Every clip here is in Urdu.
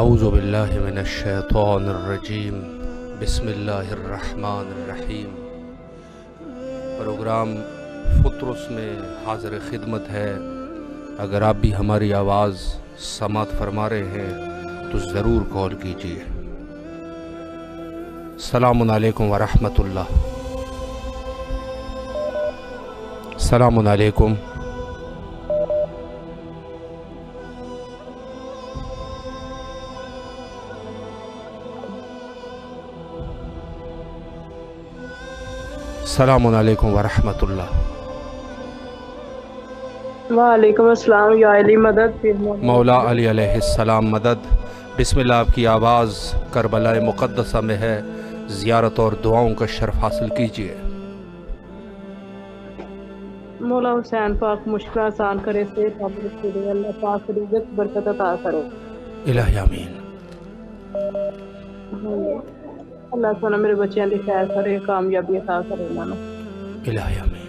اعوذ باللہ من الشیطان الرجیم بسم اللہ الرحمن الرحیم۔ پروگرام فطرس میں حاضر خدمت ہے۔ اگر آپ بھی ہماری آواز سماعت فرما رہے ہیں تو ضرور کال کیجیے۔ السلام علیکم ورحمۃ اللہ۔ السلام علیکم۔ السلام علیکم ورحمۃ اللہ۔ وعلیکم السلام یا علی مدد۔ مولا علی علیہ السلام مدد۔ بسم اللہ، آپ کی آواز کربلا مقدسہ میں ہے، زیارت اور دعاؤں کا شرف حاصل کیجیے۔ مولا حسین پاک مشکل آسان کرے، صحت عافیت دے، اللہ پاک رزق برکت عطا کرے۔ الہی آمین۔ اللہ تعالیٰ میرے بچیاں دی خیر کرے، کامیابی عطا کرے انہاں نوں۔ الہی آمین۔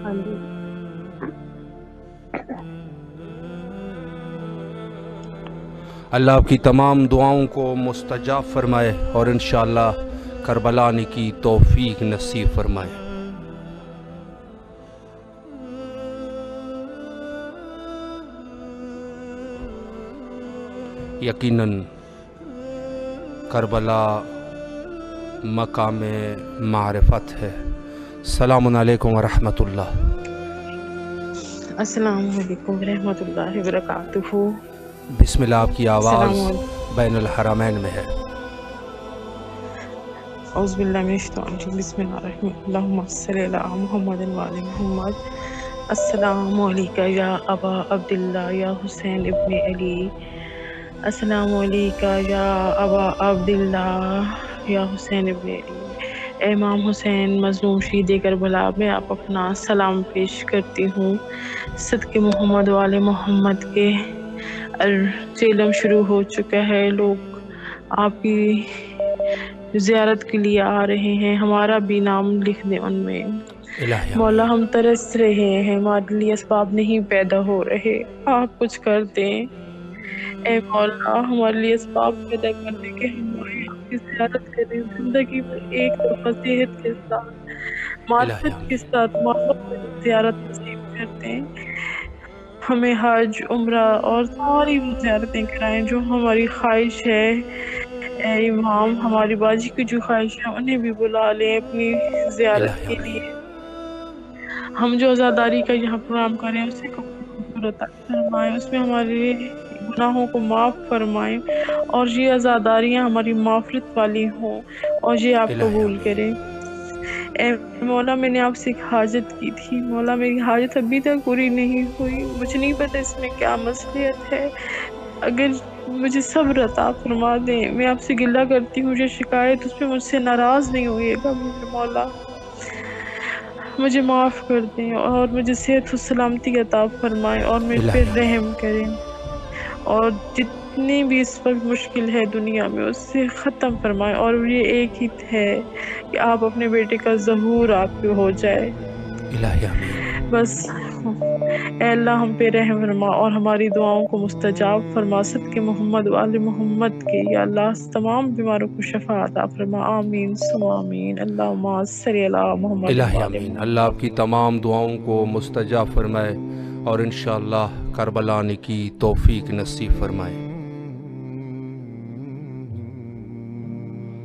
ہاں جی، اللہ آپ کی تمام دعاؤں کو مستجاب فرمائے اور انشاءاللہ کربلا آنے کی توفیق نصیب فرمائے۔ یقیناً کربلا مقام معرفت ہے۔ السلام علیکم ورحمۃ اللہ۔ السلام علیکم ورحمۃ اللہ وبرکاتہ۔ بسم اللہ، آپ کی آواز السلام علیکم۔ بین الحرمین میں ہے۔ اعوذ باللہ من الشیطان الرجیم، بسم اللہ الرحمن الرحیم، اللہم صلی علی محمد وعلی محمد۔ السلام علیکم یا ابا عبداللہ یا حسین ابن علی۔ السلام علیکم یا ابا عبداللہ یا حسین ابن علی۔ اے امام حسین مظلوم شہید کربلا، میں آپ اپنا سلام پیش کرتی ہوں۔ صدق محمد والے محمد کے چیلم شروع ہو چکا ہے، لوگ آپ کی زیارت کے لیے آ رہے ہیں، ہمارا بھی نام لکھ دیں ان میں۔ الہی مولا آمین۔ ہم ترس رہے ہیں، ہمارے لیے اسباب نہیں پیدا ہو رہے، آپ کچھ کر دیں۔ اے مولا ہمارے لیے اسباب پیدا کر دیں کہ ہم آپ کی زیارت کریں، زندگی میں ایک دفعہ صحت کے ساتھ، معرفت کے ساتھ، محبت زیارت نصیب کرتے ہیں۔ ہمیں حج، عمرہ اور ساری وہ زیارتیں کرائیں جو ہماری خواہش ہے۔ اے امام، ہماری باجی کی جو خواہش ہے انہیں بھی بلا لیں اپنی زیارت کے لیے۔ ہم جو عزاداری کا یہاں پروگرام کریں اسے قبول عطا فرمائیں، اس میں ہمارے گناہوں کو معاف فرمائیں اور یہ عزاداریاں ہماری مغفرت والی ہوں اور یہ آپ قبول کریں۔ اے مولا، میں نے آپ سے ایک حاجت کی تھی، مولا میری حاجت ابھی تک پوری نہیں ہوئی، مجھے نہیں پتہ اس میں کیا مصلحت ہے، اگر مجھے صبر عطا فرما دیں۔ میں آپ سے گلہ کرتی ہوں، جو شکایت اس پہ مجھ سے ناراض نہیں ہوئے گا مولا، مجھے معاف کر دیں اور مجھے صحت و سلامتی عطا فرمائیں اور مجھ پہ رحم کریں، اور جتنی بھی اس وقت مشکل ہے دنیا میں اس سے ختم فرمائیں، اور یہ ایک ہی ہے کہ آپ اپنے بیٹے کا ظہور آپ پہ ہو جائے۔ الہی آمین۔ بس اے اللہ ہم پہ رحم فرما اور ہماری دعاؤں کو مستجاب فرما، صدق محمد وآل محمد کے، یا اللہ تمام بیماروں کو شفا عطا فرما، آمین ثم آمین۔ اللہم صلی علی محمد الہی وآل آمین۔ محمد۔ اللہ آپ کی تمام دعاؤں کو مستجاب فرمائے اور انشاءاللہ کربلا آنے کی توفیق نصیب فرمائے۔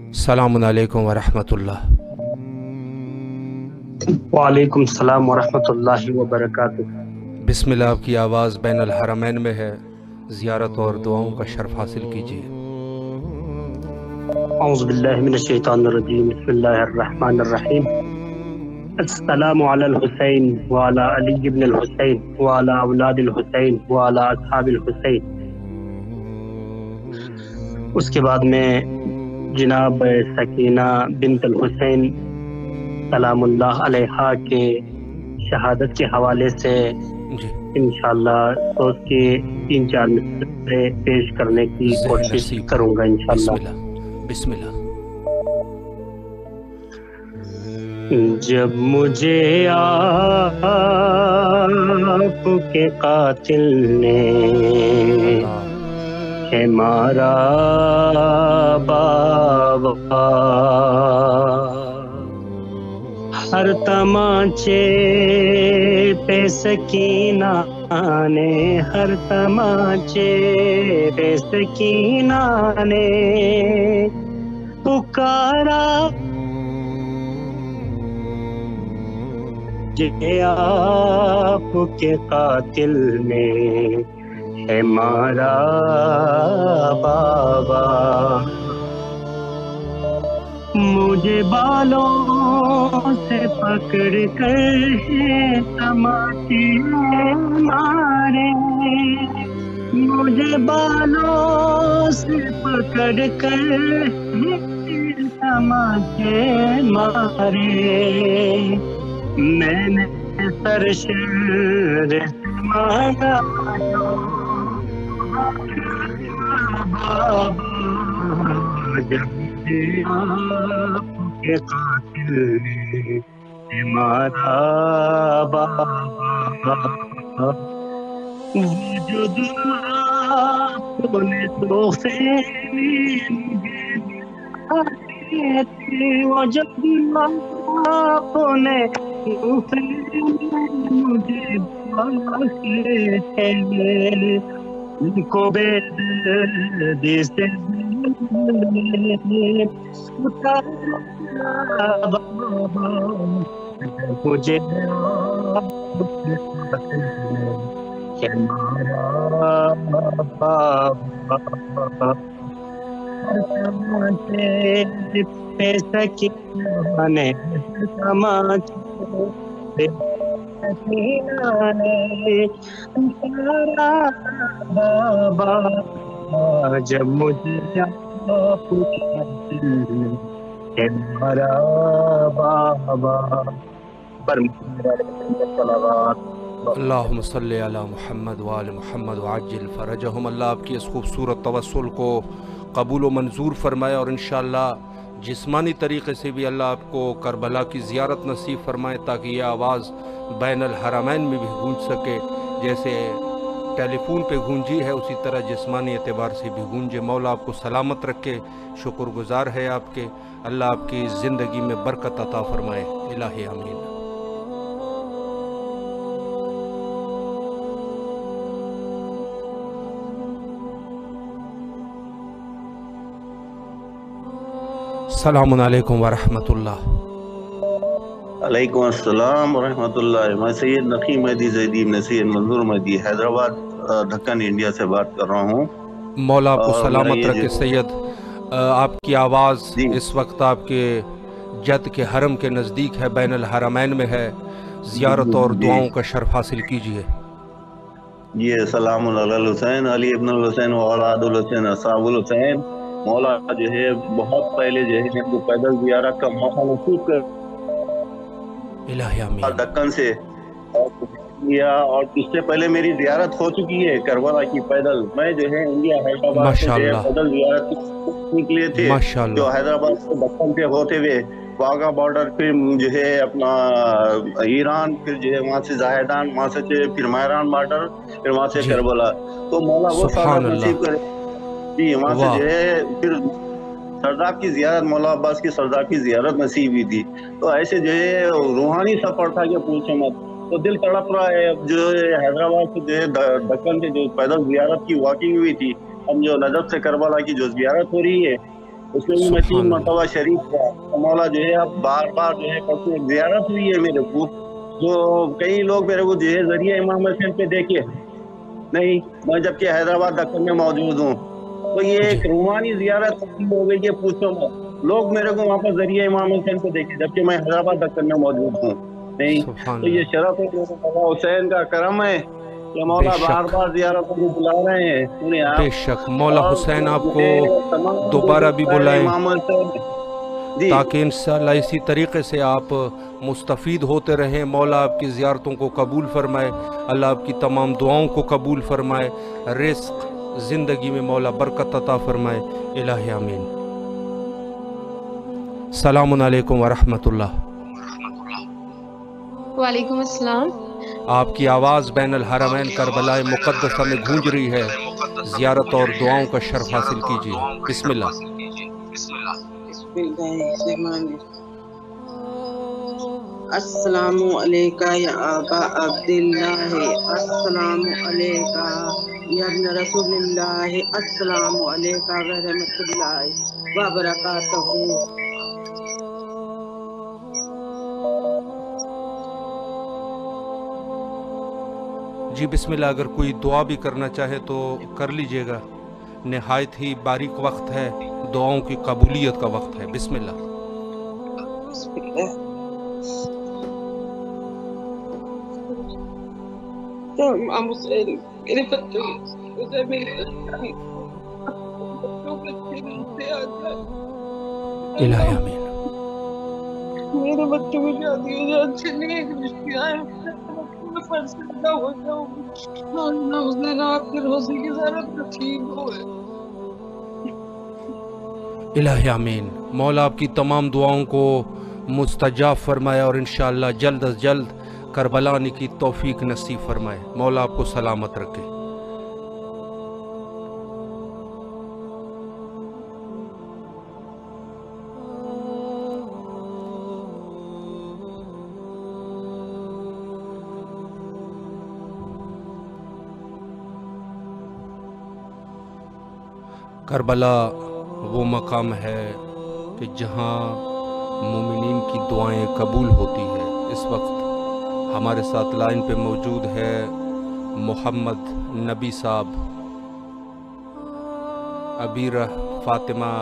السلام علیکم ورحمۃ اللہ۔ وعلیکم السلام ورحمۃ اللہ وبرکاتہ۔ بسم اللہ، آپ کی آواز بین الحرمین میں ہے، زیارت اور دعاؤں کا شرف حاصل کیجیے۔ اعوذ باللہ من الشیطان الرجیم، بسم اللہ الرحمن الرحیم۔ السلام علی الحسین وعلی علی بن الحسین وعلی اولاد الحسین وعلی اصحاب الحسین۔ اس کے بعد میں جناب سکینہ بنت الحسین سلام اللہ علیہا کے شہادت کے حوالے سے جی، انشاءاللہ سوچ کے 3-4 مصرے پیش کرنے کی کوشش کروں گا بسم انشاءاللہ۔ اللہ، بسم اللہ۔ جب مجھے آپ کے قاتل نے ہمارا بابا، ہر تمانچے پہ سکینہ نے، ہر تمانچے پہ سکینہ نے پکارا یہ آپ کے قاتل نے، ہمارا بابا۔ مجھے بالوں سے پکڑ کر تماچے مارے، مجھے بالوں سے پکڑ کر تماچے مارے، میں نے سرشار سے مانگا بابا، جب آپ کے قاتل نے، ہمارا بابا۔ وہ جو آپ نے تحفے میں مجھے تھے، وہ جو آپ نے تحفے میں مجھے بخشے تھے، ان کو بے دردی سے بابا، مجھے ہمارا بابا، تماچے پہ سکینہ نے، تماچے پہ سکینہ نے پکارا بابا، جب مجھے آپ ہمارا بابا۔ اللہم صلی علی محمد وآل محمد وعجل فرجہم۔ اللہ آپ کی اس خوبصورت توسل کو قبول و منظور فرمائے، اور انشاءاللہ جسمانی طریقے سے بھی اللہ آپ کو کربلا کی زیارت نصیب فرمائے، تاکہ یہ آواز بین الحرمین میں بھی گونج سکے، جیسے ٹیلی فون پہ گونجی ہے اسی طرح جسمانی اعتبار سے بھی گونجے۔ مولا آپ کو سلامت رکھے، شکر گزار ہے آپ کے، اللہ آپ کی زندگی میں برکت عطا فرمائے، الہی آمین۔ السلام علیکم ورحمۃ اللہ۔ علیکم السلام ورحمۃ اللہ۔ میں سید نقی مہدی زیدی ابن سید منظور مہدی حیدرآباد ڈھکن انڈیا سے بات کر رہا ہوں۔ مولا آپ کو سلامت رکھے سید۔ آپ کی آواز اس وقت آپ کے جد کے حرم کے نزدیک ہے، بین الحرمین میں ہے، زیارت اور دعاؤں کا شرف حاصل کیجیے۔ جی، سلام علی الحسین، علی ابن الحسین واولاد الحسین اصحاب الحسین۔ مولا جو ہے بہت پہلے جو ہے وہ پیدل زیارت کا موقع نصیب کر الہی آمین۔ دکن سے کیا، اور اس سے پہلے میری زیارت ہو چکی ہے کربلا کی پیدل۔ میں جو ہے انڈیا حیدرآباد سے پیدل زیارت نکلے تھے، جو حیدرآباد سے دکن سے ہوتے ہوئے واگا بارڈر، پھر جو ہے اپنا ایران، پھر جو ہے وہاں سے زاہدان، وہاں سے پھر مہران بارڈر، پھر وہاں سے کربلا۔ تو مولا وہ سعادت نصیب کرے جی۔ وہاں سے جو ہے پھر سرداب کی زیارت، مولا عباس کی سرداب کی زیارت نصیب ہوئی تھی۔ تو ایسے جو ہے روحانی سفر تھا کہ پوچھے مت، تو دل تڑپ رہا ہے۔ اب جو حیدرآباد سے جو ہے دکن سے جو پیدل زیارت کی واکنگ ہوئی تھی، اب جو نجف سے کربلا کی جو زیارت ہو رہی ہے اس میں بھی میں 3 مرتبہ شریف تھا۔ مولا جو ہے اب بار بار جو ہے زیارت ہوئی ہے میرے کو، جو کئی لوگ میرے کو جو ہے ذریعہ امام حسین پہ دیکھے نہیں، میں جبکہ حیدرآباد دکن میں موجود ہوں، تو یہ ایک روحانی زیارت ہو گئی کہ پوچھو مت۔ لوگ میرے کو وہاں پر ذریعہ امام حسین کو دیکھے جبکہ میں حیدرآباد دکن میں موجود ہوں نہیں۔ تو یہ شرف ہے مولا حسین کا کرم ہے کہ مولا بار بار زیارت کو بلا رہے ہیں۔ بے شک مولا حسین آپ کو دوبارہ بھی بلائیں تاکہ انشاءاللہ اسی طریقے سے آپ مستفید ہوتے رہیں۔ مولا آپ کی زیارتوں کو قبول فرمائے، اللہ آپ کی تمام دعاؤں کو قبول فرمائے، رزق زندگی میں مولا برکت عطا فرمائے، الہی آمین۔ السلام علیکم ورحمۃ اللہ۔ وعلیکم السلام۔ آپ کی آواز بین الحرمین کربلا مقدسہ میں گونج رہی ہے، زیارت اور دعاؤں کا شرف حاصل کیجیے. بسم اللہ. السلام علیکہ یا ابا عبداللہ، السلام علیکہ یا ابن رسول اللہ، السلام علیکہ ورحمۃ اللہ وبرکاتہ. جی بسم اللہ. اگر کوئی دعا بھی کرنا چاہے تو کر لیجئے گا. نہایت ہی باریک وقت ہے، دعاؤں کی قبولیت کا وقت ہے. بسم اللہ. بسم اللہ. میرے بچوں الہی آمین. میرے بچوں کی شادی ہو جائے، اچھے نیک رشتے آئے، میں فرزندہ ہو جاؤں، نہ اس نے آپ کے روزے کی ضرورت نصیب ہوئے. الہی آمین. مولا آپ کی تمام دعاؤں کو مستجاب فرمائے اور انشاءاللہ جلد از جلد کربلا آنے کی توفیق نصیب فرمائے. مولا آپ کو سلامت رکھے. کربلا وہ مقام ہے کہ جہاں مومنین کی دعائیں قبول ہوتی ہے. اس وقت ہمارے ساتھ لائن پہ موجود ہے محمد نبی صاحب، ابیرہ فاطمہ،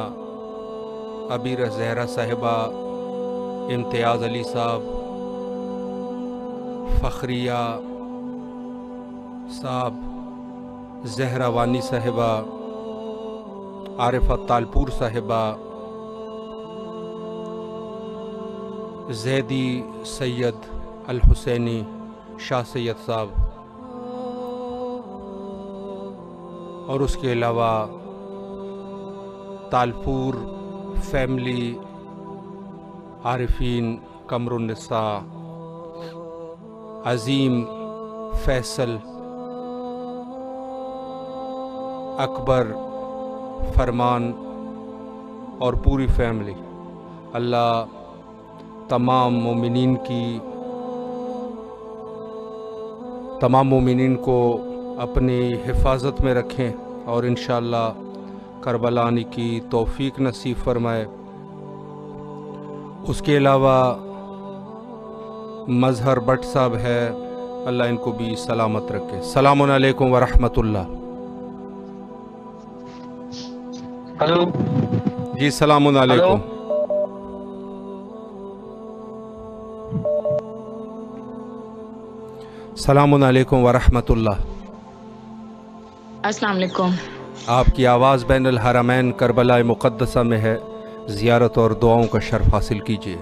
ابیرہ زہرا صاحبہ، امتیاز علی صاحب، فخریہ صاحب، زہرا وانی صاحبہ، عارفہ تالپور صاحبہ، زیدی سید الحسینی شاہ سید صاحب، اور اس کے علاوہ تالپور فیملی عارفین قمر النساء، عظیم فیصل، اکبر فرمان اور پوری فیملی. اللہ تمام مومنین کو اپنی حفاظت میں رکھیں اور انشاءاللہ کربلا آنے کی توفیق نصیب فرمائے. اس کے علاوہ مظہر بٹ صاحب ہے، اللہ ان کو بھی سلامت رکھے. السلام علیکم ورحمۃ اللہ. ہلو جی السلام علیکم. السلام علیکم ورحمۃ اللہ. السلام علیکم. آپ کی آواز بین الحرمین کربلا مقدسہ میں ہے. زیارت اور دعاؤں کا شرف حاصل کیجیے.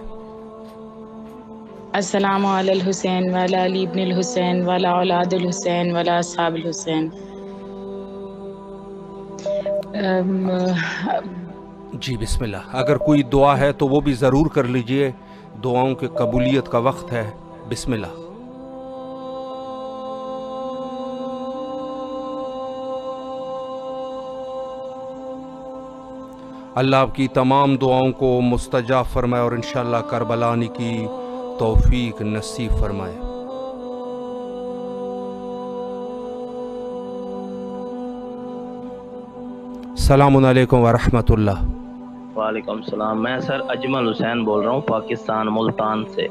السلام علی الحسین وعلی علی ابن الحسین وعلی اولاد الحسین وعلی اصحاب الحسین. جی بسم اللہ. اگر کوئی دعا ہے تو وہ بھی ضرور کر لیجئے. دعاؤں کے قبولیت کا وقت ہے. بسم اللہ. اللہ آپ کی تمام دعاؤں کو مستجاب فرمائے اور انشاءاللہ کربلا آنے کی توفیق نصیب فرمائے. السلام علیکم ورحمۃ اللہ. وعلیکم السلام. میں سر اجمل حسین بول رہا ہوں پاکستان ملتان سے.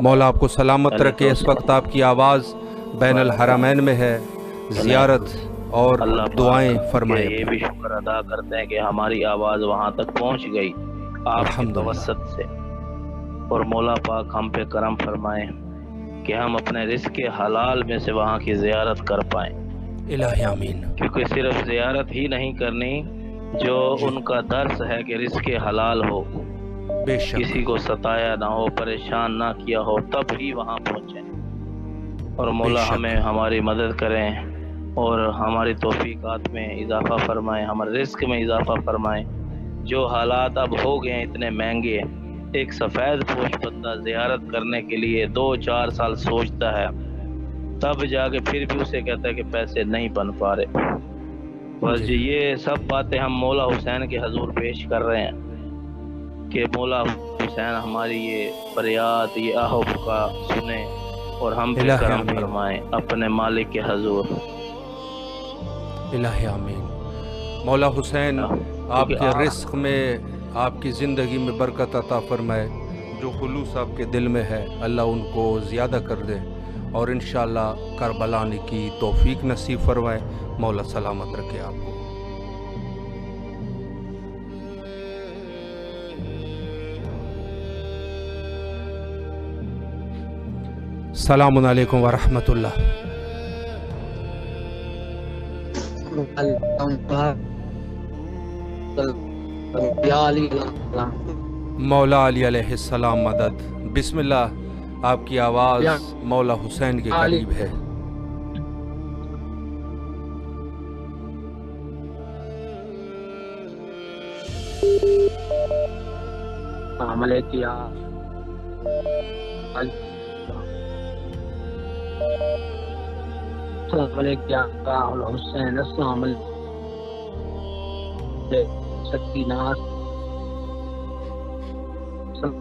مولا آپ کو سلامت رکھے. اس وقت آپ کی آواز بین الحرمین میں ہے. زیارت اور دعائیں فرمائیں. یہ بھی شکر ادا کرتے ہیں کہ ہماری آواز وہاں تک پہنچ گئی آپ کی توسط سے، اور مولا پاک ہم پہ کرم فرمائیں کہ ہم اپنے رزق حلال میں سے وہاں کی زیارت کر پائیں. الہی آمین. کیونکہ صرف زیارت ہی نہیں کرنی، جو ان کا درس ہے کہ رزق حلال ہو، بے شک کسی کو ستایا نہ ہو، پریشان نہ کیا ہو، تب ہی وہاں پہنچیں. اور مولا ہمیں ہماری مدد کریں اور ہماری توفیقات میں اضافہ فرمائیں، ہمارے رزق میں اضافہ فرمائیں. جو حالات اب ہو گئے ہیں اتنے مہنگے، ایک سفید پوش بندہ زیارت کرنے کے لیے 2-4 سال سوچتا ہے، تب جا کے پھر بھی اسے کہتا ہے کہ پیسے نہیں بن پا رہے. بس جی یہ سب باتیں ہم مولا حسین کے حضور پیش کر رہے ہیں کہ مولا حسین ہماری یہ فریاد یہ آہ و بکا سنیں اور ہم پہ کرم فرمائیں اپنے مالک کے حضور. الہ آمین. مولا حسین آپ کے رزق میں آپ کی زندگی میں برکت عطا فرمائے. جو خلوص آپ کے دل میں ہے اللہ ان کو زیادہ کر دے اور انشاءاللہ کربلا آنے کی توفیق نصیب فرمائے. مولا سلامت رکھے آپ کو. السلام علیکم ورحمۃ اللہ. مولا علی علیہ السلام مدد. بسم اللہ. آپ کی آواز مولا حسین کے قریب ہے. السلام علیکم. السلام علیکم حسین. السلام علیکم سکینات. السلام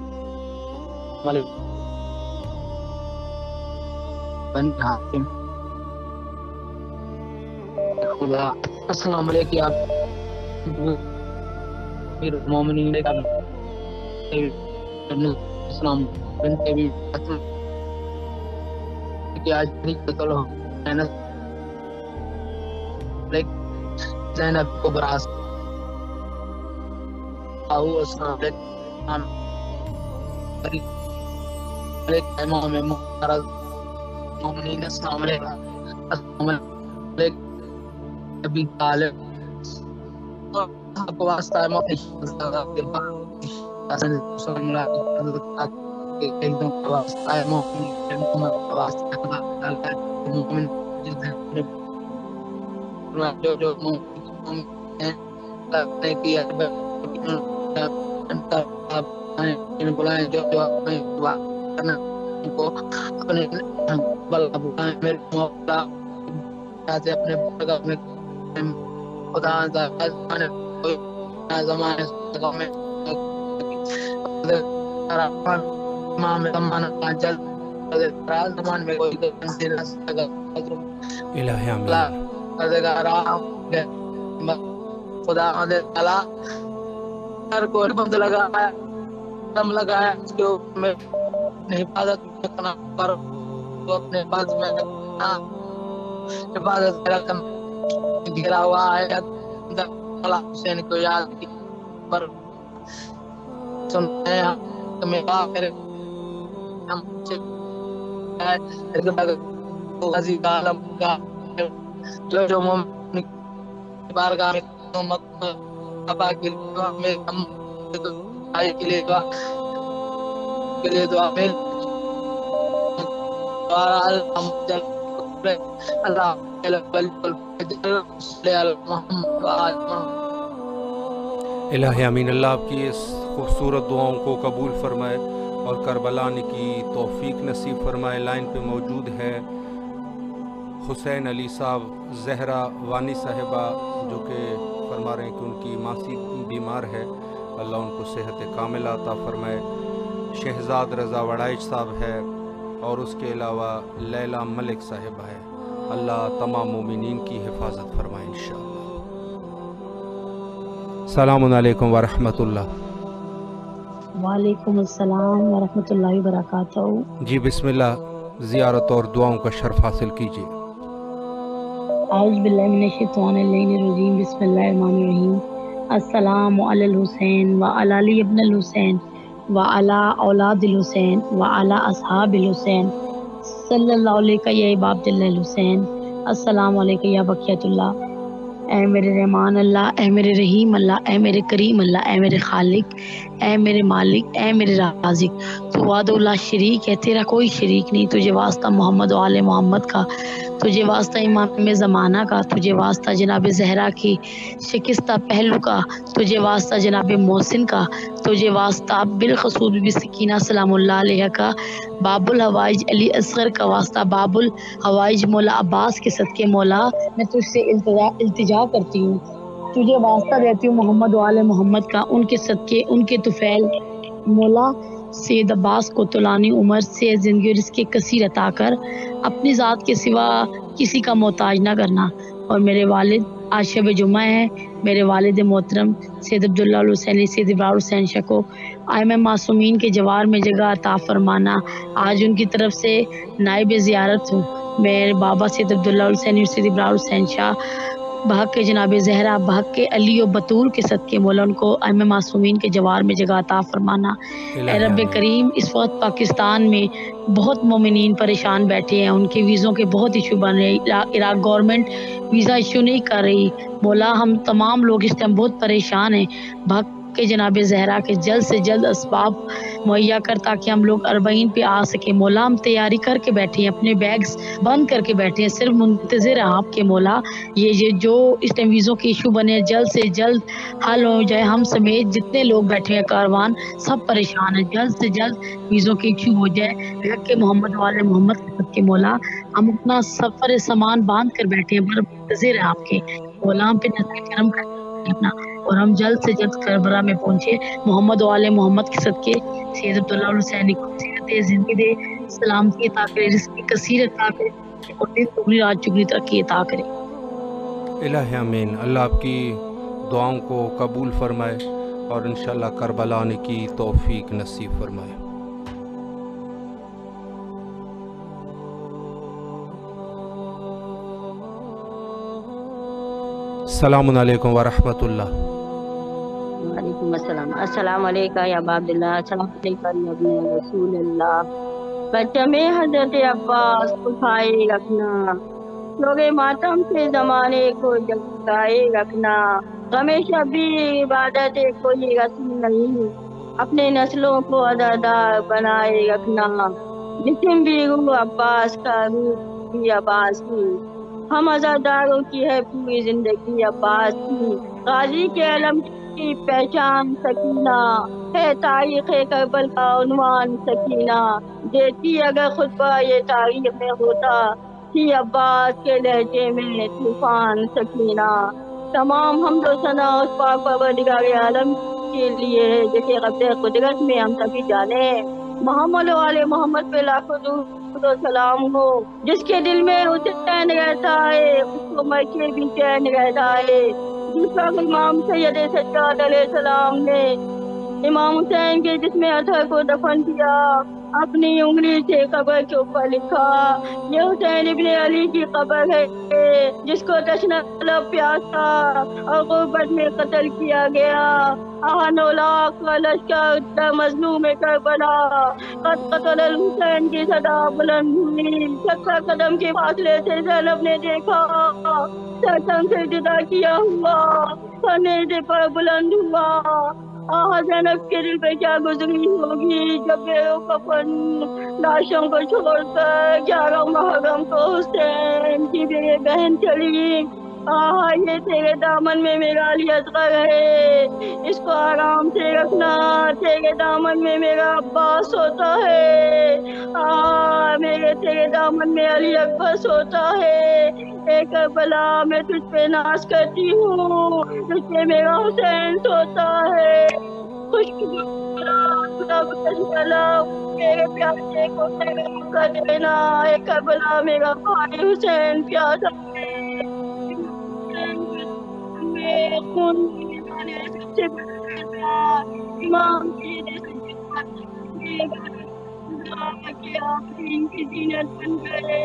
علیکم بن حاتم. خدا. السلام علیکم امیر المومنین. السلام بنت ابی کہ آج نہیں چلو زینب کو براس آؤ. السلام علیکم امام محترم مومنین. السلام علیکم. السلام علیکم ابی طالب. آپ کو واسطہ ہے خدا ہر کو بند لگایا دم لگایا اس کے میں حفاظت کرو اپنے پاس میں حفاظت رکھنا. گھرا ہوا ہے حسین کو یاد کی پر سنتے ہیں تمہیں آخر ہم عزیز عالم کا جو مومن بارگاہ میں ابا کے میں ہم آئے کے لیے دعا میں اللہ الہ امین. اللہ آپ کی اس خوبصورت دعاؤں کو قبول فرمائے اور کربلا آنے کی توفیق نصیب فرمائے. لائن پہ موجود ہے حسین علی صاحب زہرا وانی صاحبہ جو کہ فرما رہے ہیں کہ ان کی ماسی بیمار ہے. اللہ ان کو صحت کاملہ عطا فرمائے. شہزاد رضا وڑائچ صاحب ہے اور اس کے علاوہ لیلا ملک صاحبہ ہے. اللہ تمام مومنین کی حفاظت فرمائے انشاءاللہ. السلام علیکم ورحمۃ اللہ. وعلیکم السلام ورحمۃ اللہ وبرکاتہ. جی بسم اللہ. زیارت اور دعاؤں کا شرف حاصل کیجیے. اعوذ باللہ من الشیطان الرجیم. بسم اللہ الرحمن الرحیم. السلام علی الحسین وعلی علی ابن الحسین وعلی اولاد الحسین وعلی اصحاب الحسین صلی اللہ علیہ یا عباد اللہ الحسین. السلام علیکم یا بقیت اللہ. اے میرے رحمان اللہ، اے میرے رحیم اللہ، اے میرے کریم اللہ، اے میرے خالق، اے میرے مالک، اے میرے رازق. تو وحدہ لا شریک ہے، تیرا کوئی شریک نہیں. تجھے واسطہ محمد و آل محمد کا، تجھے واسطہ امام زمانہ کا، تجھے واسطہ جناب زہرا کی شکستہ پہلو کا، تجھے واسطہ جناب محسن کا، تجھے واسطہ بالخصوص بی بی سکینہ سلام اللہ علیہ کا، باب الحوائج علی اصغر کا واسطہ، باب الحوائج مولا عباس کے صدقے مولا میں تجھ سے التجا کرتی ہوں، تجھے واسطہ دیتی ہوں محمد و آل محمد کا، ان کے صدقے، ان کے طفیل مولا سید عباس کو طولانی عمر سے زندگی اور رزق کثیر عطا کر، اپنی ذات کے سوا کسی کا محتاج نہ کرنا، اور میرے والد آج شب جمعہ ہے، میرے والد محترم سید عبداللہ الحسینی سید ابراہیم حسین شاہ کو ائمہ معصومین کے جوار میں جگہ عطا فرمانا۔ آج ان کی طرف سے نائب زیارت ہوں، میرے بابا سید عبداللہ الحسینی سید ابراہیم حسین شاہ بحق جناب زہرا، بحق علی و بطول کے صدقے مولا ان کو ائمہ معصومین کے جوار میں جگہ عطا فرمانا۔ اے رب کریم، اس وقت پاکستان میں بہت مومنین پریشان بیٹھے ہیں، ان کے ویزوں کے بہت ایشو بن رہے، عراق گورنمنٹ ویزا ایشو نہیں کر رہی، مولا ہم تمام لوگ اس ٹائم بہت پریشان ہیں، بحق کے جناب زہرا کے جلد سے جلد اسباب مہیا کر تاکہ ہم لوگ اربعین پہ آ سکیں مولا۔ ہم تیاری کر کے بیٹھے ہیں، اپنے بیگز بند کر کے بیٹھے ہیں، صرف منتظر ہیں آپ کے مولا، یہ جو اس ٹائم ویزوں کے ایشو بنے جلد سے جلد حل ہو جائے، ہم سمیت جتنے لوگ بیٹھے ہیں کاروان سب پریشان ہیں، جلد سے جلد ویزوں کے ایشو ہو جائے، حق کے محمد والے محمد کے صدقے مولا۔ ہم اپنا سفر سامان باندھ کر بیٹھے ہیں، منتظر ہیں آپ کے مولا، ہم پہ نظر کرم کرنا، اور ہم جلد سے جلد کربلا میں پہنچے، محمد والے محمد کے صدقے سید عبداللہ الحسینی کو صحت زندگی دے، سلامتی عطا کرے، رزق کثیر عطا کرے، اور دن دگنی رات چگنی ترقی عطا کرے۔ الہ آمین۔ اللہ آپ کی دعاؤں کو قبول فرمائے اور انشاءاللہ کربلا آنے کی توفیق نصیب فرمائے۔ السلام علیکم ورحمۃ اللہ۔ وعلیکم السلام۔ السلام علیکم یا ابا عبداللہ، السلام علیکم یا ابن رسول اللہ۔ بچہ میں حضرت عباس کو کھائے رکھنا، لوگ ماتم سے زمانے کو جگائے رکھنا، غم شبی عبادت کوئی رسم نہیں، اپنے نسلوں کو عزادار بنائے رکھنا، جسم بھی روح عباس کا، روح بھی عباس کی، ہم عزاداروں کی ہے پوری زندگی عباس کی، غازی کے علم کی پہچان سکینہ ہے، تاریخ کربل کا عنوان سکینہ، دیتی اگر خطبہ یہ تاریخ میں ہوتا، تھی عباس کے لہجے میں طوفان سکینہ۔ تمام حمد و ثنا اس پاک پروردگار عالم کے لیے ہے، جسے قبضہ قدرت میں ہم سبھی جانے، محمد و آل محمد پہ لاکھوں درود و سلام ہو، جس کے دل میں حسین رہتا ہے اس کو مر کے بھی چین رہتا ہے، جس وقت امام سید سجاد علیہ السلام نے امام حسین کے جسم اطہر کو دفن کیا، اپنی انگلی سے قبر کے اوپر لکھا، یہ حسین ابن علی کی قبر ہے، جس کو تشنہ لب پیاسا اور غربت میں قتل کیا گیا، آہنولاق کا لشکر در مظلوم کربلا، قد قتل الحسین کی صدا بلند ہوئی، 70 قدم کے فاصلے سے زینب نے دیکھا، سرتن سے جدا کیا ہوا، نیزے پر بلند ہوا، آہا زینب کے دل پہ کیا گزری ہوگی جب بے کفن لاشوں کو چھوڑ کر 11 محرم کو حسین کی بے بہن چلی، آہا یہ تیرے دامن میں میرا علی اصغر ہے، اس کو آرام سے رکھنا، تیرے دامن میں میرا عباس ہوتا ہے، آہا میرے تیرے دامن میں علی اکبر سوتا ہے، اے کربلا میں تجھ پہ ناز کرتی ہوں، تجھ پہ میرا حسین سوتا ہے، میرے پیاسے کو کر دینا، اے کربلا میرا بھائی حسین پیاسا ہے، خون سب سے بڑا امام کے آفرین کی زینت بن گئے،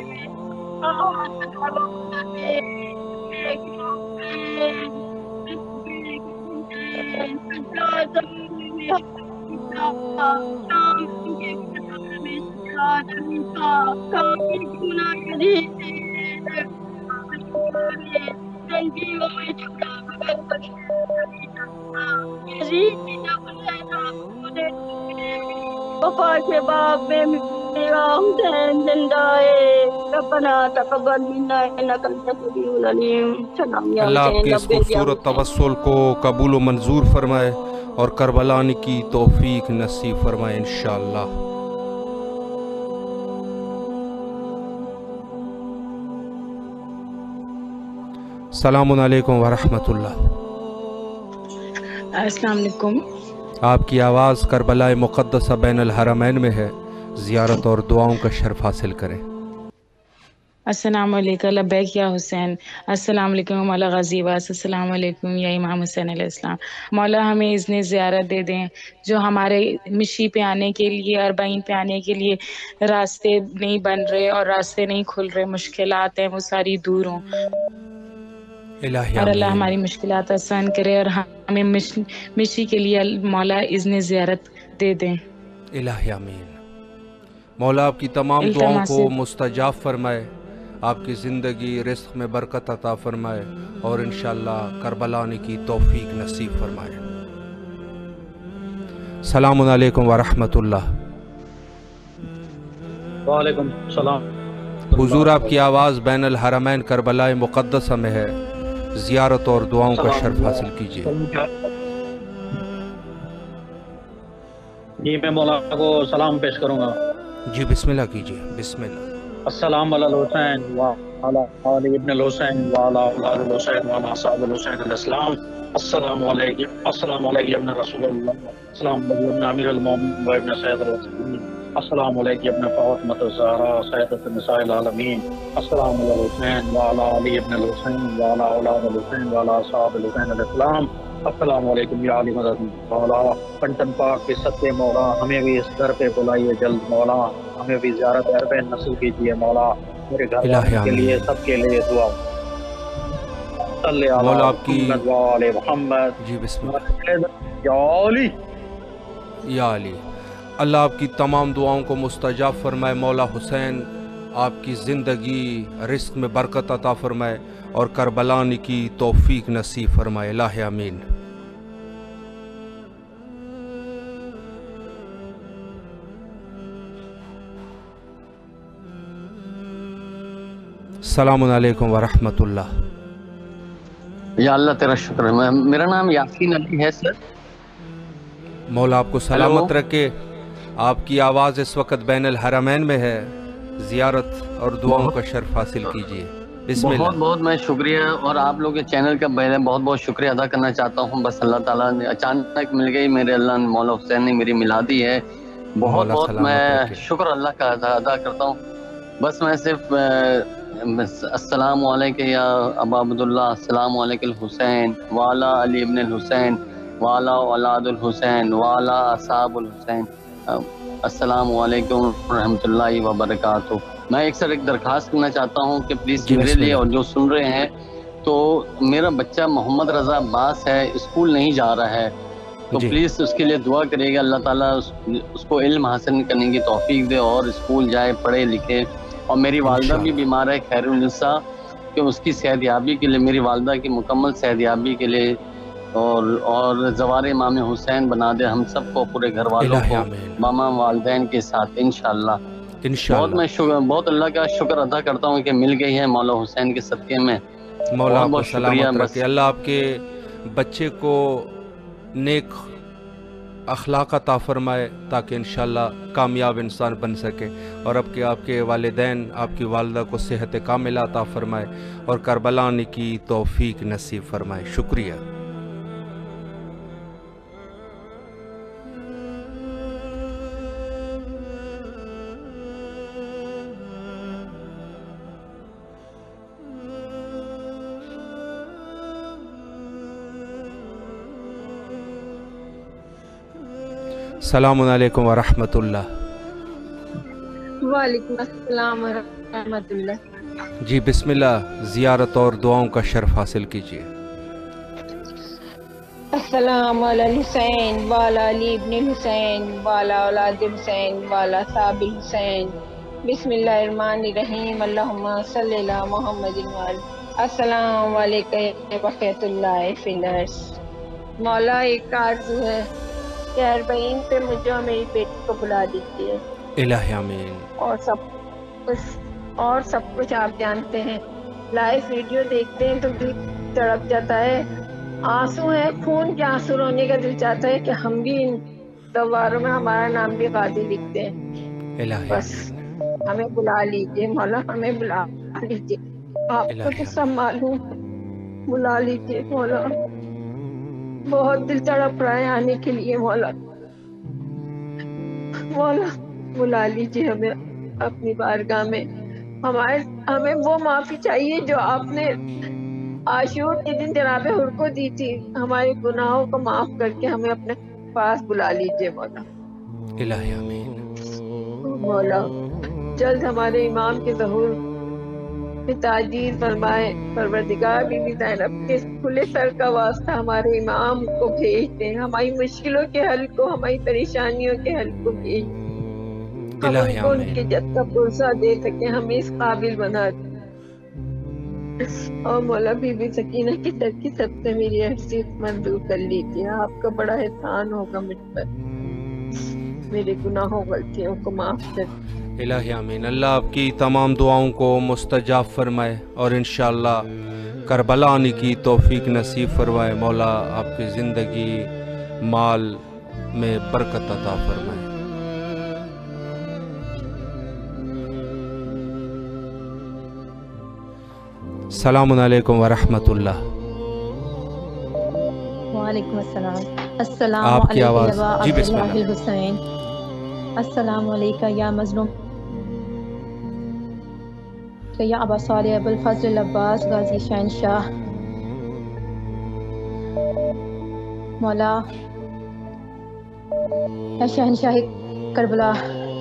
وفا کے باب میں میرا حسین زندہ ہے، ربنا تقبل منا انك انت السميع العليم. سلام یا اللہ آپ حسین کے اس رب یا خوبصورت توسل کو قبول و منظور فرمائے اور کربلا آنے کی توفیق نصیب فرمائے انشاءاللہ. السلام علیکم ورحمۃ اللہ. السلام علیکم. آپ کی آواز کربلا مقدسہ بین الحرمین میں ہے. زیارت اور دعاؤں کا شرف حاصل کریں. السلام علیکم لبیک یا حسین. السلام علیکم مولا غازی عباس. السلام علیکم یا امام حسین علیہ السلام. مولا ہمیں اذن زیارت دے دیں. جو ہمارے مشی پہ آنے کے لیے اربعین پہ آنے کے لیے راستے نہیں بن رہے اور راستے نہیں کھل رہے، مشکلات ہیں وہ ساری دور ہوں اور اللہ ہماری مشکلات آسان کرے اور ہمیں مشی کے لیے مولا اذن زیارت دے دیں. الہی آمین. مولا آپ کی تمام دعاؤں کو مستجاب فرمائے، آپ کی زندگی رزق میں برکت عطا فرمائے اور انشاءاللہ کربلا آنے کی توفیق نصیب فرمائے. السلام علیکم ورحمۃ اللہ. وعلیکم السلام. حضور آپ کی آواز بین الحرمین کربلا مقدسہ میں ہے. زیارت اور دعاؤں کا شرف حاصل کیجیے. جی میں مولانا کو سلام پیش کروں گا. جی بسم اللہ کیجیے. بسم اللہ. السلام علی الحسین وعلی علی ابن الحسین وعلی اولاد الحسین وعلی اصحاب الحسین علیہ السلام. السلام علیکم. السلام علیکم ابن رسول اللہ. السلام علیکم ابن امیر المومنین و ابن سید الرسولین. السلام علیکم ابن فاطمہ الزہرا سیدۃ النساء العالمین. السلام علی الحسین وعلی علی ابن الحسین وعلی اولاد الحسین وعلی اصحاب الحسین علیہ السلام. السلام علیکم یا علی مدد مولا. پنٹن پاک کے صدقے مولا ہمیں بھی اس گھر پہ بلائیے جلد مولا. ہمیں بھی زیارت اربعین نصیب کیجیے مولا. میرے گھر والوں کے لیے سب کے لیے دعا. صلی مولا علی آپ کی محمد وعلی محمد. جی بسم اللہ. یا علی یا علی. اللہ آپ کی تمام دعاؤں کو مستجاب فرمائے. مولا حسین آپ کی زندگی رزق میں برکت عطا فرمائے اور کربلا آنے کی توفیق نصیب فرمائے. الہ آمین. السلام علیکم ورحمۃ اللہ. یا اللہ تیرا شکر ہے. میرا نام یاسین علی ہے سر. مولا آپ کو سلامت رکھے. آپ کی آواز اس وقت بین الحرمین میں ہے. زیارت اور دعاؤں کا شرف حاصل کیجیے. بسم اللہ. بہت بہت میں شکریہ اور آپ لوگ کے چینل کا بہت بہت شکریہ ادا کرنا چاہتا ہوں. بس اللہ تعالیٰ نے اچانک مل گئی میرے اللہ نے مولا حسین نے میری ملا دی ہے. بہت بہت میں شکر اللہ کا ادا کرتا ہوں. بس میں صرف السلام علیکم یا ابا عبداللہ. السلام علیکم الحسین وعلی علی ابن الحسین وعلی اولاد الحسین وعلی اصحاب الحسین. السلام علیکم ورحمۃ اللہ وبرکاتہ. میں ایک درخواست کرنا چاہتا ہوں کہ پلیز میرے لیے اور جو سن رہے ہیں تو میرا بچہ محمد رضا عباس ہے، اسکول نہیں جا رہا ہے، تو پلیز اس کے لیے دعا کرے گا. اللہ تعالیٰ اس کو علم حاصل کرنے کی توفیق دے اور اسکول جائے پڑھے لکھے. اور میری والدہ بھی بیمار ہے خیر النساء، کہ اس کی صحت یابی کے لیے، میری والدہ کی مکمل صحت یابی کے لیے اور زوار امام حسین بنا دے ہم سب کو، پورے گھر والوں کو، ماما والدین کے ساتھ انشاءاللہ. بہت میں بہت اللہ کا شکر ادا کرتا ہوں کہ مل گئی ہے مولا حسین کے صدقے میں. مولا آپ کو سلامت رکھے. اللہ آپ کے بچے کو نیک اخلاق عطا فرمائے تاکہ انشاءاللہ کامیاب انسان بن سکے، اور اب کہ آپ کے والدین آپ کی والدہ کو صحت کاملہ عطا فرمائے اور کربلا آنے کی توفیق نصیب فرمائے. شکریہ. السلام علیکم ورحمۃ اللہ. وعلیکم السلام ورحمۃ اللہ. جی بسم اللہ. زیارت اور دعاؤں کا شرف حاصل کیجیے. السلام علی الحسین وعلی علی ابن الحسین وعلی اولاد الحسین وعلی اصحاب الحسین. بسم اللہ الرحمن الرحیم. اللہم صلی علی محمد وعلی. السلام علیکم بقیت اللہ فی الارض. مولا ایک آرزو ہے کہ اربعین پہ مجھے اور میری بیٹی کو بلا دیجیے. الہ آمین. اور سب کچھ اور سب کچھ آپ جانتے ہیں. لائیو ویڈیو دیکھتے ہیں تو دل تڑپ جاتا ہے. آنسو ہے، خون کے آنسو رونے کا دل چاہتا ہے کہ ہم بھی ان دوباروں میں ہمارا نام بھی غازی لکھتے ہیں. بس ہمیں بلا لیجیے مولا، ہمیں بلا لیجیے. آپ کو تو سب معلوم، بلا لیجیے مولا. بہت دل تڑپ رہا ہے آنے کے لیے مولا. مولا بلا لیجیے ہمیں اپنی بارگاہ میں. ہمیں وہ معافی چاہیے جو آپ نے عاشور کے دن جناب حر کو دی تھی. ہمارے گناہوں کو معاف کر کے ہمیں اپنے پاس بلا لیجیے مولا. الہی آمین. مولا جلد ہمارے امام کے ظہور میں تاجیل فرمائے. پروردگار بی بی زینب کے کھلے سر کا واسطہ ہمارے امام کو بھیج دیں. ہماری مشکلوں کے حل کو، ہماری پریشانیوں کے حل کو بھیج دیں. ہم ان کو ان کی جد کا پرسہ دے سکیں، ہمیں اس قابل بنا دیں. اور مولا بی بی سکینہ کی در کی سب سے میری حیثیت منظور کر لیجیے. آپ کا بڑا احسان ہوگا مجھ پر. میرے گناہوں غلطیوں کو معاف کر. الہی آمین. اللہ آپ کی تمام دعاؤں کو مستجاب فرمائے اور انشاءاللہ کربلا آنے کی توفیق نصیب فرمائے. مولا آپ کی زندگی مال میں برکت عطا فرمائے. السلام علیکم ورحمۃ اللہ. وعلیکم السلام. السلام آپ کی علیکم آواز جی بسم اللہ اللہ. الحسین. السلام علیکم یا مظلوم یا ابا صالح ابو الفضل العباس غازی شہنشاہ. مولا اے شہنشاہ کربلا،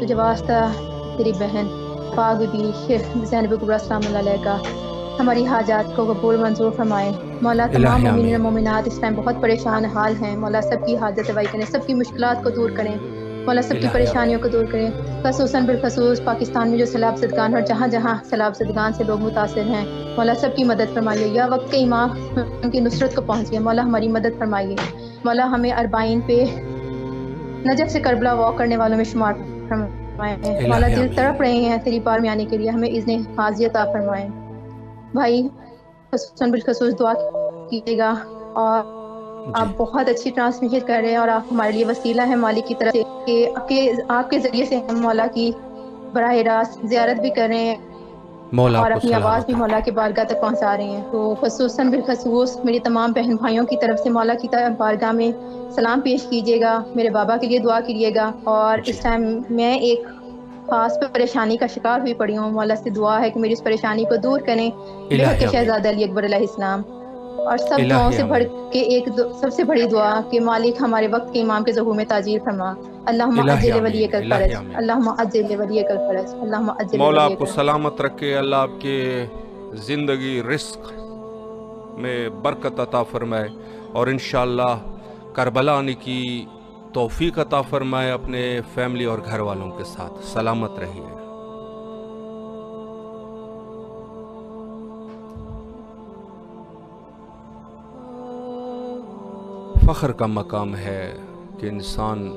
تجھے واسطہ تیری بہن پاک بی زینب کبریٰ سلام اللہ علیہ کا ہماری حاجات کو قبول منظور فرمائے. مولا تمام مومنین و مومنات اس ٹائم بہت پریشان حال ہیں. مولا سب کی حاجت روائی کریں، سب کی مشکلات کو دور کریں. مولا سب کی پریشانیوں کو دور کریں. خصوصاً بالخصوص پاکستان میں جو سیلاب زدگان اور جہاں جہاں سیلاب زدگان سے لوگ متاثر ہیں، مولا سب کی مدد فرمائیے. یا وقت کے امام ان کی نصرت کو پہنچیے. مولا ہماری مدد فرمائیے. مولا ہمیں اربعین پہ نجف سے کربلا واک کرنے والوں میں شمار فرمائیں. مولا دل تڑپ رہے ہیں تیری بار میں آنے کے لیے، ہمیں اذن حاضری عطا فرمائیں. بھائی خصوصاً بالخصوص دعا کیجیے گا. اور آپ بہت اچھی ٹرانسمیشن کر رہے ہیں اور آپ ہمارے لیے وسیلہ ہیں مالک کی طرف سے کہ آپ کے ذریعے سے ہم مولا کی براہ راست زیارت بھی کر رہے ہیں اور اپنی آواز بھی مولا کے بارگاہ تک پہنچا رہے ہیں. تو خصوصاً بالخصوص میری تمام بہن بھائیوں کی طرف سے مولا کی بارگاہ میں سلام پیش کیجیے گا. میرے بابا کے لیے دعا کیجیے گا. اور اس ٹائم میں ایک خاص پریشانی کا شکار ہوئی پڑی ہوں. مولا سے دعا ہے کہ میری اس پریشانی کو دور کریں. بے حق شہزادہ علی اکبر علیہ السلام. اور سب دعاؤں سے بڑھ کے سب سے بڑی دعا کہ مالک ہمارے وقت کے امام کے ظہور میں تاجیل فرما. اللہم عجل ولیک الفرج، اللہم عجل ولیک الفرج، اللہم عجل. مولا آپ کو سلامت رکھے. اللہ آپ کے زندگی رزق میں برکت عطا فرمائے اور انشاءاللہ کربلا آنے کی توفیق عطا فرمائے اپنے فیملی اور گھر والوں کے ساتھ. سلامت رہیے. فخر کا مقام ہے کہ انسان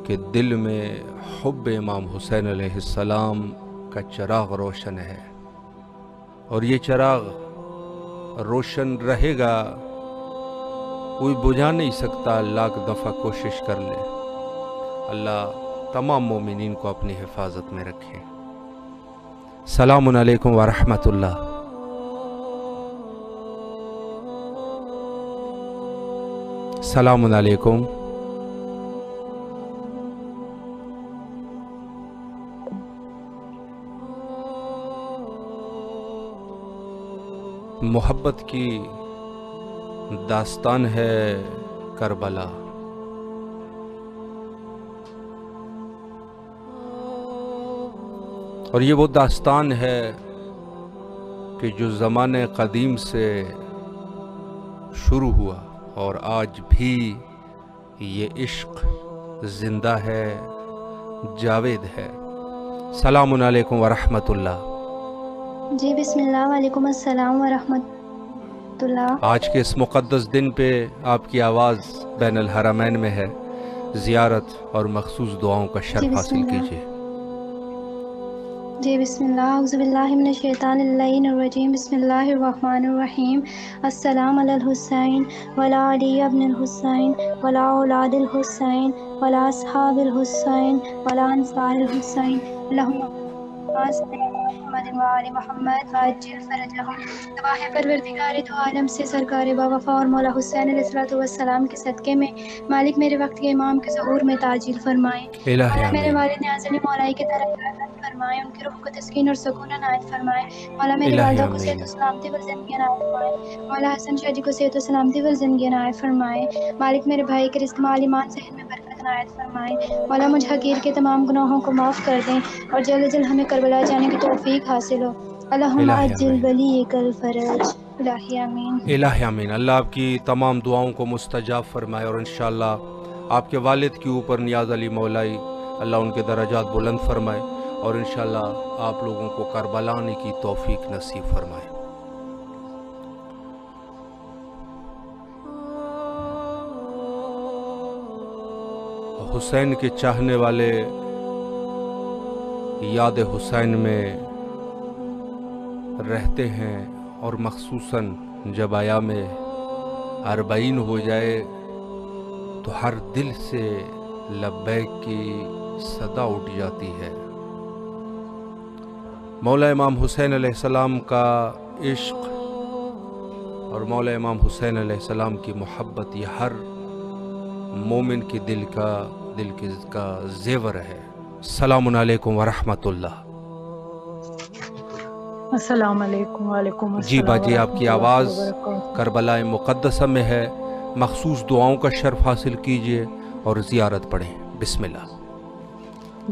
کے دل میں حب امام حسین علیہ السلام کا چراغ روشن ہے اور یہ چراغ روشن رہے گا. کوئی بجھا نہیں سکتا، لاکھ دفعہ کوشش کر لے. اللہ تمام مومنین کو اپنی حفاظت میں رکھے. السلام علیکم ورحمۃ اللہ. السلام علیکم. محبت کی داستان ہے کربلا. اور یہ وہ داستان ہے کہ جو زمانے قدیم سے شروع ہوا اور آج بھی یہ عشق زندہ ہے، جاوید ہے. السلام علیکم ورحمۃ اللہ. جی بسم اللہ. وعلیکم السلام ورحمۃ اللہ. آج کے اس مقدس دن پہ آپ کی آواز بین الحرمین میں ہے. زیارت اور مخصوص دعاؤں کا شرف حاصل کیجیے. جی بسم اللہ اعوذ باللہ من الشیطان الرجیم بسم اللہ الرحمن الرحیم السلام علی الحسین وعلی علی ابن الحسین وعلی اولاد الحسین وعلی اصحاب الحسین وعلی انصار الحسین اللہم محمد وعلی محمد عاجل فرجہم دعا ہے پروردگار تو عالم سے سرکار با وفا اور مولا حسین علیہ الصلوۃ والسلام کے صدقے میں مالک میرے وقت کے امام کے ظہور میں تعجیل فرمائے، مولا میرے والد عزیز مولائی کے طرف فرمائے، ان کی روح کو تسکین اور سکون عنایت فرمائے، مولا میری والدہ کو صحت و سلامتی و زندگی عنایت فرمائے، مولا حسن شاہ جی کو صحت و سلامتی و زندگی عنایت فرمائے، مالک میرے بھائی کے رزق مال ایمان صحت میں برکت عنایت فرمائے، مولا مجھ حقیر کے تمام گناہوں کو معاف کر دیں اور جلد جلد ہمیں کربلا جانے کی توفیق حاصل ہو، اللہم عجل ولیک الفرج، الہی آمین الہی آمین۔ اللہ آپ کی تمام دعاؤں کو مستجاب فرمائے اور انشاءاللہ آپ کے والد کے اوپر نیاز علی مولائی اللہ ان کے درجات بلند فرمائے اور انشاءاللہ آپ لوگوں کو کربلا آنے کی توفیق نصیب فرمائے۔ حسین کے چاہنے والے یاد حسین میں رہتے ہیں اور مخصوصاً جب ایام اربعین ہو جائے تو ہر دل سے لبیک کی صدا اٹھ جاتی ہے۔ مولا امام حسین علیہ السلام کا عشق اور مولا امام حسین علیہ السلام کی محبت یہ ہر مومن کے دل کا زیور ہے۔ السلام علیکم ورحمۃ اللہ۔ السلام علیکم وعلیکم السلام۔ جی باجی آپ کی آواز کربلا مقدسہ میں ہے، مخصوص دعاؤں کا شرف حاصل کیجئے اور زیارت پڑھیں، بسم اللہ۔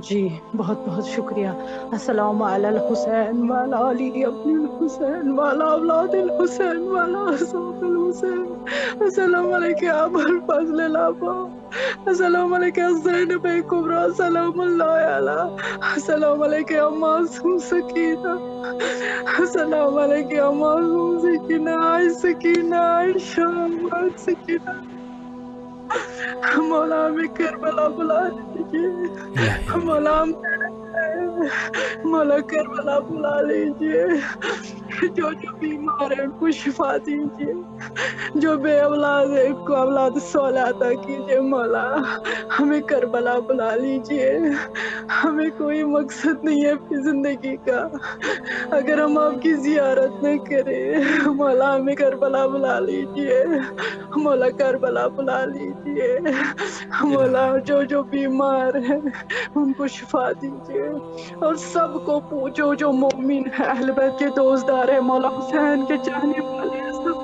جی بہت بہت شکریہ۔ السلام علی الحسین وعلی علی ابن الحسین وعلی اولاد الحسین وعلی اصحاب الحسین، السلام علیکم ابا الفضل الابا، السلام علیکم زینب کبریٰ سلام اللہ علیہ، السلام علیکم معصوم سکینہ، السلام علیکم معصوم سکینہ، سکینہ عائشہ سکینہ، مولا ہمیں کربلا بلا لیجیے، مولا کربلا بلا لیجیے، جو بیمار ہیں ان کو شفا دیجیے، جو بے اولاد ہے ان کو اولاد صالحہ عطا کیجیے، مولا ہمیں کربلا بلا لیجیے، ہمیں کوئی مقصد نہیں ہے اپنی زندگی کا اگر ہم آپ کی زیارت نہ کریں، مولا ہمیں کربلا بلا لیجیے، مولا کربلا بلا لیجیے، مولا جو بیمار ہیں ان کو شفا دیجیے اور سب کو پوچھو جو مومن ہے اہل بیت کے دوستدار ہیں مولا حسین کے چاہنے والے ہیں سب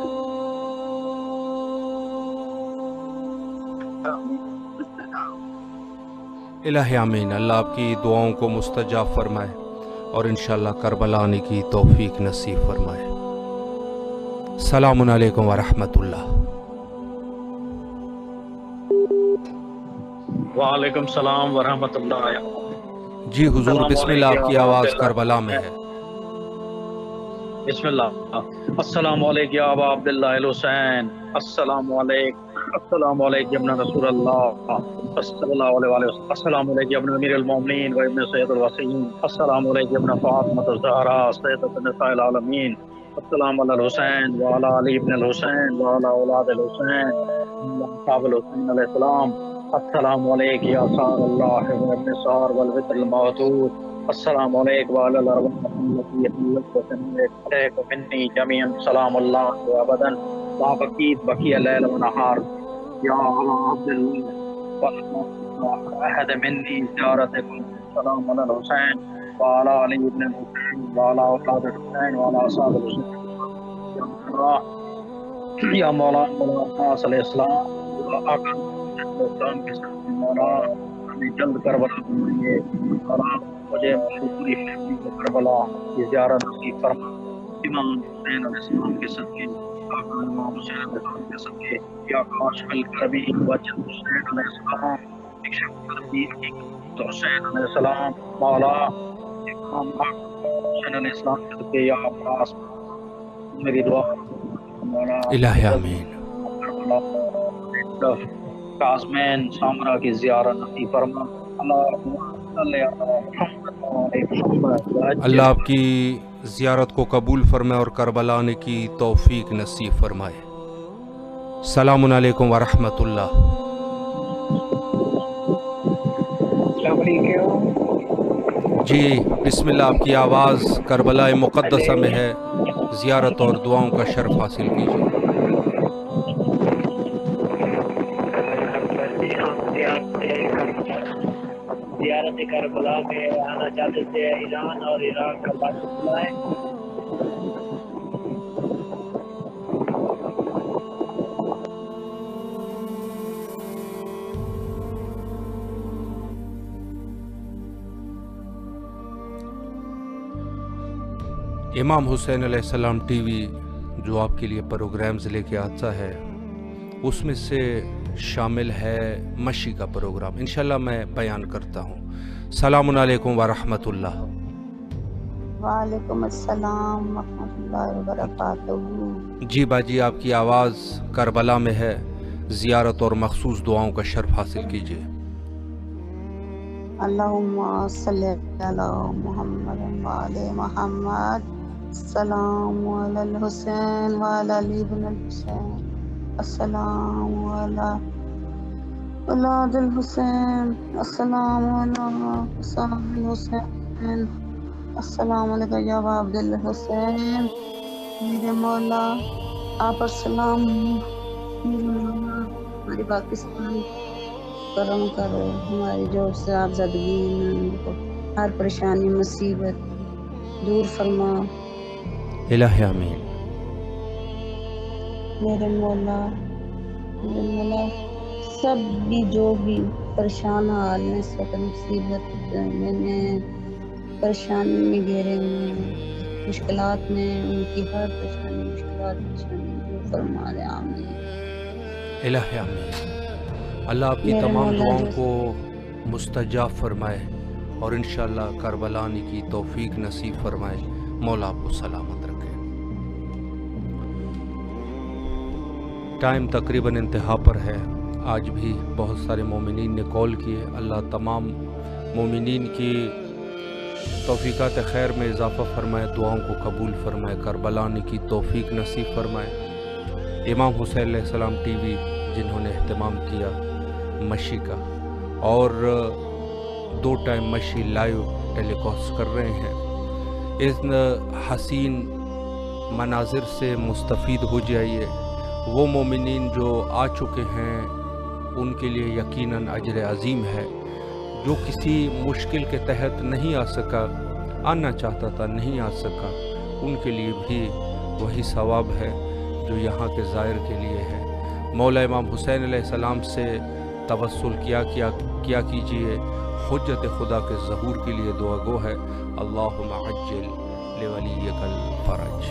الہی آمین۔ اللہ آپ کی دعاؤں کو مستجاب فرمائے اور انشاءاللہ کربلا آنے کی توفیق نصیب فرمائے۔ السلام علیکم ورحمۃ اللہ۔ وعلیکم السلام ورحمۃ اللہ۔ جی حضور بسم اللہ، آپ کی آواز کربلا میں ہے۔ بسم اللہ۔ السلام علیکم یا ابا عبداللہ الحسین، السلام علیکم، السلام علیکم ابن رسول اللہ صلی اللہ علیہ وسلم، السلام علیکم ابن امیر المومنین و ابن سید الوصیین، السلام علیکم ابن فاطمہ الزہرا سیدۃ النساء العالمین، السلام علی الحسین وعلی علی ابن الحسین وعلی اولاد الحسین اصحاب الحسین علیہ السلام، السلام علیکم یا سار اللہ ابن سار والوتر الموعود، السلام علیکم وعلی الارواح التي حلت وسميت عليكم مني جميعا سلام الله ابدا ما بقي الليل ونهار يا عبد الله احد مني زيارتكم، السلام على الحسين وعلى علي بن الحسين وعلى اولاد الحسين وعلى اصحاب الحسين یا مولانا صلی السلام کے ساتھ مولا ہمیں جلد کربلا بنائیے اور آپ مجھے پوری فیملی کو کربلا کی زیارت نصیب فرما، امام حسین علیہ السلام کے صدقے، امام حسین علیہ السلام کے صدقے، یا کاشف الکربی وجہ حسین علیہ السلام، اکشف الکربی حقیقت حسین علیہ السلام، مولا امام حسین علیہ السلام کے صدقے، یا عباس میری دعا مولا الہی آمین۔ کاظمین سامرا کی زیارت نصیب فرما، اللہ اللہ آپ کی زیارت کو قبول فرمائے اور کربلا آنے کی توفیق نصیب فرمائے. السلام علیکم ورحمۃ اللہ. السلام علیکم. جی بسم اللہ، آپ کی آواز کربلا مقدسہ میں ہے، زیارت اور دعاؤں کا شرف حاصل کیجیے. زیارت کربلا میں آنا چاہتے تھے، ایران اور عراق کا بادشاہ ہے. امام حسین علیہ السلام ٹی وی جو آپ کے لیے پروگرامز لے کے آتا ہے، اس میں سے شامل ہے مشی کا پروگرام. انشاءاللہ میں بیان کرتا ہوں. السلام علیکم ورحمۃ اللہ. وعلیکم السلام ورحمۃ اللہ وبرکاتہ. جی باجی، آپ کی آواز کربلا میں ہے، زیارت اور مخصوص دعاؤں کا شرف حاصل کیجیے. اللہم صلی علی محمد وعلی محمد. السلام علی الحسین وعلی علی بن الحسین. السلام علی اولاد الحسین. السلام علی صاحب الحسین. السلام علیکم یا عبد الحسین. میرے مولا آپ پر سلام. ہماری پاکستان کرم کرو، ہماری جو سے آپ زدگی کو ہر پریشانی مصیبت دور فرما. الہ آمین. میرے مولا سب بھی جو بھی پریشان حال میں اس وقت مصیبت میں پریشانی میں گھیرے میں مشکلات میں، ان کی ہر پریشانی پریشانی دور فرما دے. آمین. الہ آمین. اللہ آپ کی تمام دعاؤں کو مستجاب فرمائے اور انشاءاللہ کربلا آنے کی توفیق نصیب فرمائے. مولا آپ کو سلامت رکھے. ٹائم تقریباً انتہا پر ہے. آج بھی بہت سارے مومنین نے کال کیے. اللہ تمام مومنین کی توفیقات خیر میں اضافہ فرمائے، دعاؤں کو قبول فرمائے، کربلا آنے کی توفیق نصیب فرمائے. امام حسین علیہ السلام ٹی وی جنہوں نے اہتمام کیا مشی کا، اور 2 ٹائم مشی لائیو ٹیلی کاسٹ کر رہے ہیں. ان حسین مناظر سے مستفید ہو جائیے. وہ مومنین جو آ چکے ہیں ان کے لیے یقیناً اجر عظیم ہے. جو کسی مشکل کے تحت نہیں آ سکا، آنا چاہتا تھا نہیں آ سکا، ان کے لیے بھی وہی ثواب ہے جو یہاں کے زائر کے لیے ہے. مولا امام حسین علیہ السلام سے توسل کیا کیجئے. حجت خدا کے ظہور کے لیے دعا گو ہے. اللہم عجل لولیک الفرج.